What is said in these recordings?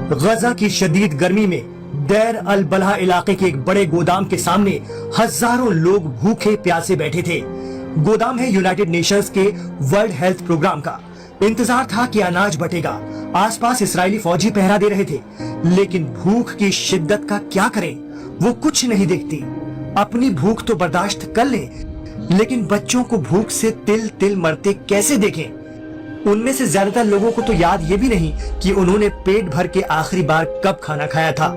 गजा की शदीद गर्मी में दैर अल बलहा इलाके के एक बड़े गोदाम के सामने हजारों लोग भूखे प्यासे बैठे थे। गोदाम है यूनाइटेड नेशंस के वर्ल्ड हेल्थ प्रोग्राम का। इंतजार था कि अनाज बटेगा। आसपास इस्राएली फौजी पहरा दे रहे थे, लेकिन भूख की शिद्दत का क्या करें? वो कुछ नहीं देखती। अपनी भूख तो बर्दाश्त कर ले, लेकिन बच्चों को भूख से तिल तिल मरते कैसे देखें? उनमें से ज्यादातर लोगों को तो याद ये भी नहीं कि उन्होंने पेट भर के आखिरी बार कब खाना खाया था।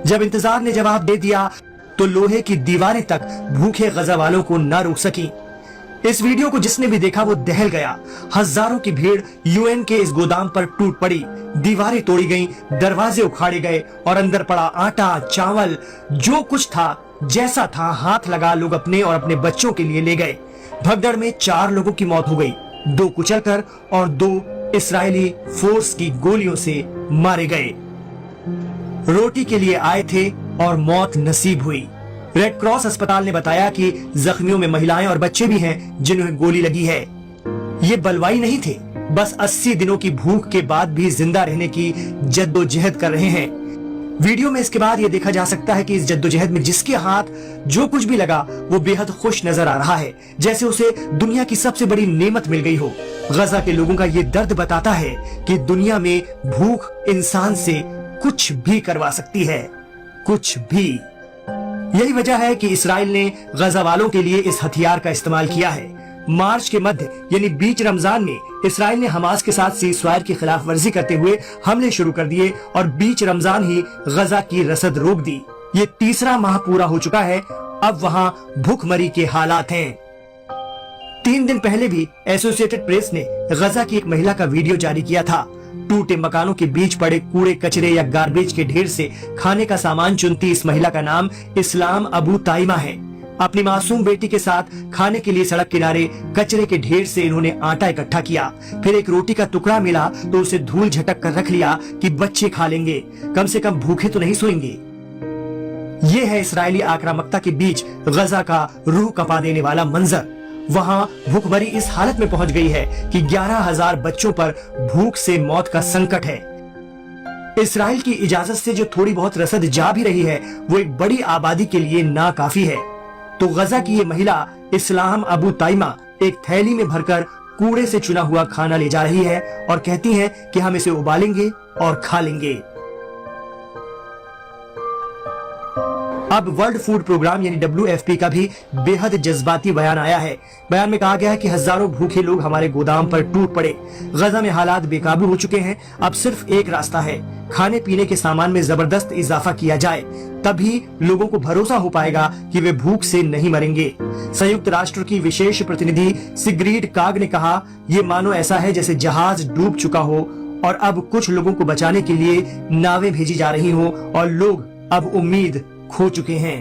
जब इंतजार ने जवाब दे दिया तो लोहे की दीवारें तक भूखे गजा वालों को न रोक सकी। इस वीडियो को जिसने भी देखा वो दहल गया। हजारों की भीड़ यूएन के इस गोदाम पर टूट पड़ी। दीवारें तोड़ी गईं, दरवाजे उखाड़े गए और अंदर पड़ा आटा, चावल, जो कुछ था जैसा था हाथ लगा लोग अपने और अपने बच्चों के लिए ले गए। भगदड़ में 4 लोगों की मौत हो गई, 2 कुचलकर और 2 इस्राएली फोर्स की गोलियों से मारे गए। रोटी के लिए आए थे और मौत नसीब हुई। रेड क्रॉस अस्पताल ने बताया कि जख्मियों में महिलाएं और बच्चे भी हैं जिन्हें गोली लगी है। ये बलवाई नहीं थे, बस 80 दिनों की भूख के बाद भी जिंदा रहने की जद्दोजहद कर रहे हैं। वीडियो में इसके बाद ये देखा जा सकता है कि इस जद्दोजहद में जिसके हाथ जो कुछ भी लगा वो बेहद खुश नजर आ रहा है, जैसे उसे दुनिया की सबसे बड़ी नेमत मिल गई हो। गजा के लोगों का ये दर्द बताता है कि दुनिया में भूख इंसान से कुछ भी करवा सकती है, कुछ भी। यही वजह है कि इसराइल ने गजा वालों के लिए इस हथियार का इस्तेमाल किया है। मार्च के मध्य यानी बीच रमजान में इसराइल ने हमास के साथ सीज़फायर की खिलाफ वर्जी करते हुए हमले शुरू कर दिए और बीच रमजान ही गजा की रसद रोक दी। ये 3रा माह पूरा हो चुका है। अब वहां भूखमरी के हालात हैं। 3 दिन पहले भी एसोसिएटेड प्रेस ने गजा की एक महिला का वीडियो जारी किया था। टूटे मकानों के बीच पड़े कूड़े कचरे या गार्बेज के ढेर से खाने का सामान चुनती इस महिला का नाम इस्लाम अबू ताइमा है। अपनी मासूम बेटी के साथ खाने के लिए सड़क किनारे कचरे के ढेर से इन्होंने आटा इकट्ठा किया। फिर एक रोटी का टुकड़ा मिला तो उसे धूल झटक कर रख लिया कि बच्चे खा लेंगे, कम से कम भूखे तो नहीं सोएंगे। ये है इस्राएली आक्रामकता के बीच गजा का रूह कपा देने वाला मंजर। वहां भूखमरी इस हालत में पहुंच गई है कि 11,000 बच्चों पर भूख से मौत का संकट है। इसराइल की इजाजत से जो थोड़ी बहुत रसद जा भी रही है वो एक बड़ी आबादी के लिए नाकाफी है। तो गजा की ये महिला इस्लाम अबू ताइमा एक थैली में भरकर कूड़े से चुना हुआ खाना ले जा रही है और कहती है कि हम इसे उबालेंगे और खा लेंगे। अब वर्ल्ड फूड प्रोग्राम यानी WFP का भी बेहद जज्बाती बयान आया है। बयान में कहा गया है कि हजारों भूखे लोग हमारे गोदाम पर टूट पड़े। गजा में हालात बेकाबू हो चुके हैं। अब सिर्फ एक रास्ता है, खाने पीने के सामान में जबरदस्त इजाफा किया जाए, तभी लोगों को भरोसा हो पाएगा कि वे भूख से नहीं मरेंगे। संयुक्त राष्ट्र की विशेष प्रतिनिधि सिग्रीड काग ने कहा, ये मानो ऐसा है जैसे जहाज डूब चुका हो और अब कुछ लोगों को बचाने के लिए नावें भेजी जा रही हो और लोग अब उम्मीद खो चुके हैं।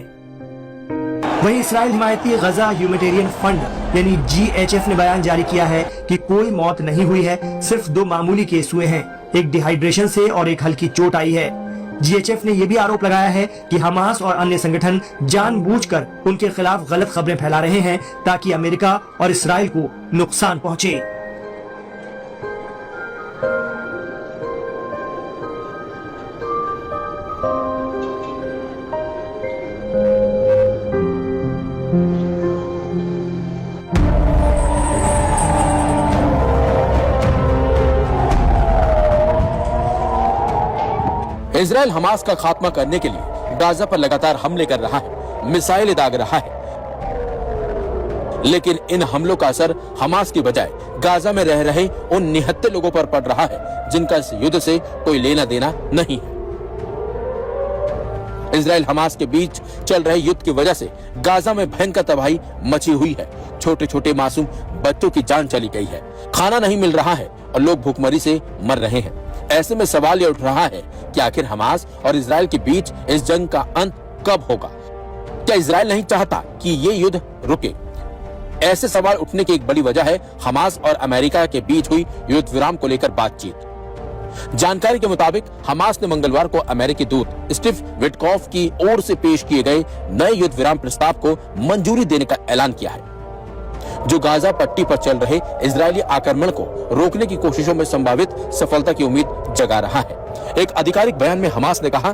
वहीं इसराइल हिमायती गजा ह्यूमैनिटेरियन फंड यानी GHF ने बयान जारी किया है कि कोई मौत नहीं हुई है, सिर्फ 2 मामूली केस हुए हैं, एक डिहाइड्रेशन से और एक हल्की चोट आई है। GHF ने यह भी आरोप लगाया है कि हमास और अन्य संगठन जानबूझकर उनके खिलाफ गलत खबरें फैला रहे हैं ताकि अमेरिका और इसराइल को नुकसान पहुंचे। इजराइल हमास का खात्मा करने के लिए गाजा पर लगातार हमले कर रहा है, मिसाइलें दाग रहा है, लेकिन इन हमलों का असर हमास की बजाय गाजा में रह रहे उन निहत्थे लोगों पर पड़ रहा है जिनका इस युद्ध से कोई लेना देना नहीं है। इजराइल हमास के बीच चल रहे युद्ध की वजह से गाजा में भयंकर तबाही मची हुई है। छोटे छोटे मासूम बच्चों की जान चली गई है, खाना नहीं मिल रहा है और लोग भूखमरी से मर रहे हैं। ऐसे में सवाल ये उठ रहा है कि आखिर हमास और इजराइल के बीच इस जंग का अंत कब होगा? क्या इजराइल नहीं चाहता कि ये युद्ध रुके? ऐसे सवाल उठने की एक बड़ी वजह है हमास और अमेरिका के बीच हुई युद्ध विराम को लेकर बातचीत। जानकारी के मुताबिक हमास ने मंगलवार को अमेरिकी दूत स्टीव विटकॉफ की ओर से पेश किए गए नए युद्ध विराम प्रस्ताव को मंजूरी देने का ऐलान किया है, जो गाजा पट्टी पर चल रहे इजरायली आक्रमण को रोकने की कोशिशों में संभावित सफलता की उम्मीद जगा रहा है। एक आधिकारिक बयान में हमास ने कहा,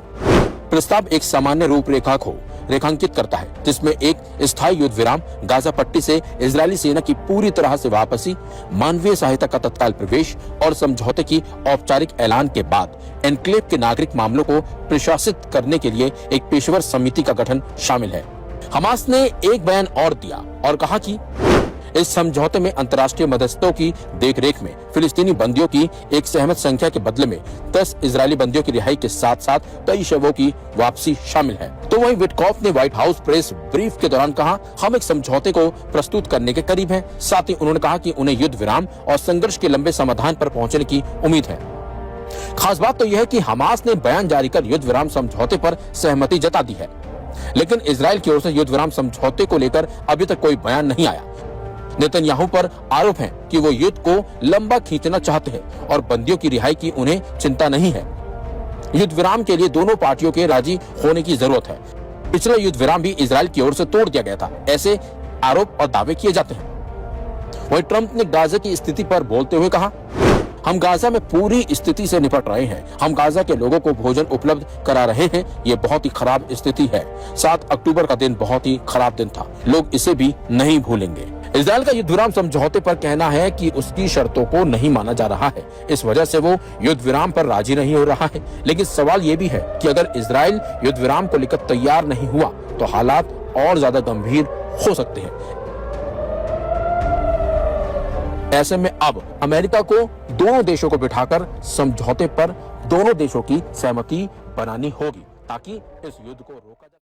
प्रस्ताव एक सामान्य रूपरेखा को रेखांकित करता है जिसमें एक स्थायी युद्ध विराम, गाजा पट्टी से इजरायली सेना की पूरी तरह से वापसी, मानवीय सहायता का तत्काल प्रवेश और समझौते की औपचारिक ऐलान के बाद एन्क्लेव के नागरिक मामलों को प्रशासित करने के लिए एक पेशेवर समिति का गठन शामिल है। हमास ने एक बयान और दिया और कहा कि इस समझौते में अंतर्राष्ट्रीय मध्यस्थों की देखरेख में फिलिस्तीनी बंदियों की एक सहमत संख्या के बदले में 10 इजरायली बंदियों की रिहाई के साथ साथ कई शवों की वापसी शामिल है। तो वहीं विटकॉफ ने व्हाइट हाउस प्रेस ब्रीफ के दौरान कहा, हम एक समझौते को प्रस्तुत करने के करीब हैं। साथ ही उन्होंने कहा कि उन्हें युद्ध विराम और संघर्ष के लंबे समाधान पर पहुंचने की उम्मीद है। खास बात तो यह है कि हमास ने बयान जारी कर युद्ध विराम समझौते पर सहमति जता दी है, लेकिन इजरायल की ओर से युद्ध विराम समझौते को लेकर अभी तक कोई बयान नहीं आया। नेतन्याहू पर आरोप है कि वो युद्ध को लंबा खींचना चाहते हैं और बंदियों की रिहाई की उन्हें चिंता नहीं है। युद्ध विराम के लिए दोनों पार्टियों के राजी होने की जरूरत है। पिछला युद्ध विराम भी इजरायल की ओर से तोड़ दिया गया था, ऐसे आरोप और दावे किए जाते हैं। वहीं ट्रंप ने गाजा की स्थिति पर बोलते हुए कहा, हम गाजा में पूरी स्थिति से निपट रहे हैं। हम गाजा के लोगों को भोजन उपलब्ध करा रहे हैं। ये बहुत ही खराब स्थिति है। 7 अक्टूबर का दिन बहुत ही खराब दिन था। लोग इसे भी नहीं भूलेंगे। इजरायल का युद्ध विराम समझौते पर कहना है कि उसकी शर्तों को नहीं माना जा रहा है। इस वजह से वो युद्ध विराम पर राजी नहीं हो रहा है। लेकिन सवाल ये भी है कि अगर इजरायल युद्ध विराम को लेकर तैयार नहीं हुआ तो हालात और ज्यादा गंभीर हो सकते हैं। ऐसे में अब अमेरिका को दोनों देशों को बिठाकर समझौते पर दोनों देशों की सहमति बनानी होगी ताकि इस युद्ध को रोका जा